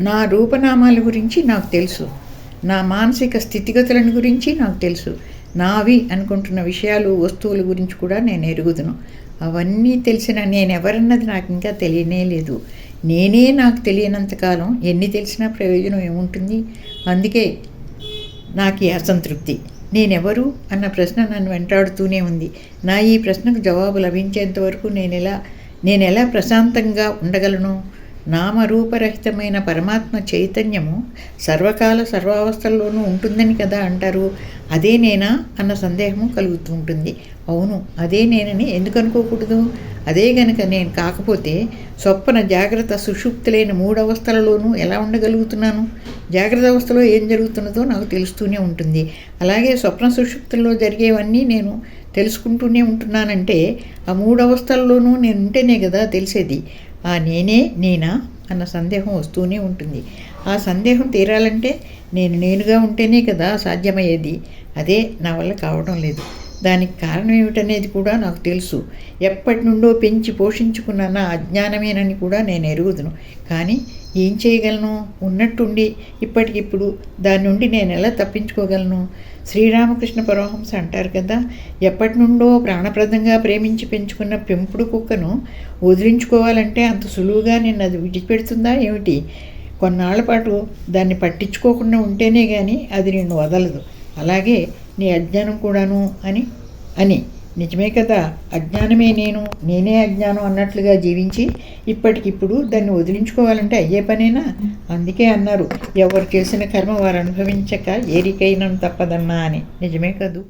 నా రూపనామాల గురించి నాకు తెలుసు. నా మానసిక స్థితిగతులను గురించి నాకు తెలుసు. నావి అనుకుంటున్న విషయాలు, వస్తువుల గురించి కూడా నేను ఎరుగుదును. అవన్నీ తెలిసిన నేనెవరన్నది నాకు ఇంకా తెలియనే లేదు. నేనే నాకు తెలియనంతకాలం ఎన్ని తెలిసినా ప్రయోజనం ఏముంటుంది? అందుకే నాకు ఈ అసంతృప్తి. నేనెవరు అన్న ప్రశ్న నన్ను వెంటాడుతూనే ఉంది. నా ఈ ప్రశ్నకు జవాబు లభించేంత వరకు నేనెలా ప్రశాంతంగా ఉండగలను? నామరూపరహితమైన పరమాత్మ చైతన్యము సర్వకాల సర్వావస్థల్లోనూ ఉంటుందని కదా అంటారు. అదే నేనా అన్న సందేహము కలుగుతూ ఉంటుంది. అవును, అదే నేనని ఎందుకు అనుకోకూడదు? అదే గనక నేను కాకపోతే స్వప్న, జాగ్రత్త, సుషుప్తులైన 3 అవస్థలలోనూ ఎలా ఉండగలుగుతున్నాను? జాగ్రత్త అవస్థలో ఏం జరుగుతున్నదో నాకు తెలుస్తూనే ఉంటుంది. అలాగే స్వప్న సుషుప్తుల్లో జరిగేవన్నీ నేను తెలుసుకుంటూనే ఉంటున్నానంటే ఆ 3 అవస్థల్లోనూ నేను ఉంటేనే కదా తెలిసేది. ఆ నేనా అన్న సందేహం వస్తూనే ఉంటుంది. ఆ సందేహం తీరాలంటే నేనుగా ఉంటేనే కదా సాధ్యమయ్యేది. అదే నా వల్ల కావడం లేదు. దానికి కారణం ఏమిటనేది కూడా నాకు తెలుసు. ఎప్పటి నుండో పెంచి పోషించుకున్న నా అజ్ఞానమేనని కూడా నేను ఎరుగుదును. కానీ ఏం చేయగలను? ఉన్నట్టుండి ఇప్పటికిప్పుడు దాని నుండి నేను ఎలా తప్పించుకోగలను? శ్రీరామకృష్ణ పరమహంస అంటారు కదా, ఎప్పటి నుండో ప్రాణప్రదంగా ప్రేమించి పెంచుకున్న పెంపుడు కుక్కను వదిలించుకోవాలంటే అంత సులువుగా నిన్ను అది విడిచిపెడుతుందా ఏమిటి? కొన్నాళ్ల పాటు దాన్ని పట్టించుకోకుండా ఉంటేనే కానీ అది నిన్ను వదలదు. అలాగే నీ అజ్ఞానం కూడాను అని నిజమే కదా. అజ్ఞానమే నేనే అజ్ఞానం అన్నట్లుగా జీవించి ఇప్పటికిప్పుడు దాన్ని వదిలించుకోవాలంటే అయ్యే పనేనా? అందుకే అన్నారు, ఎవరు చేసిన కర్మ వారు అనుభవించక ఏరికైనా తప్పదన్నా అని. నిజమే కదూ.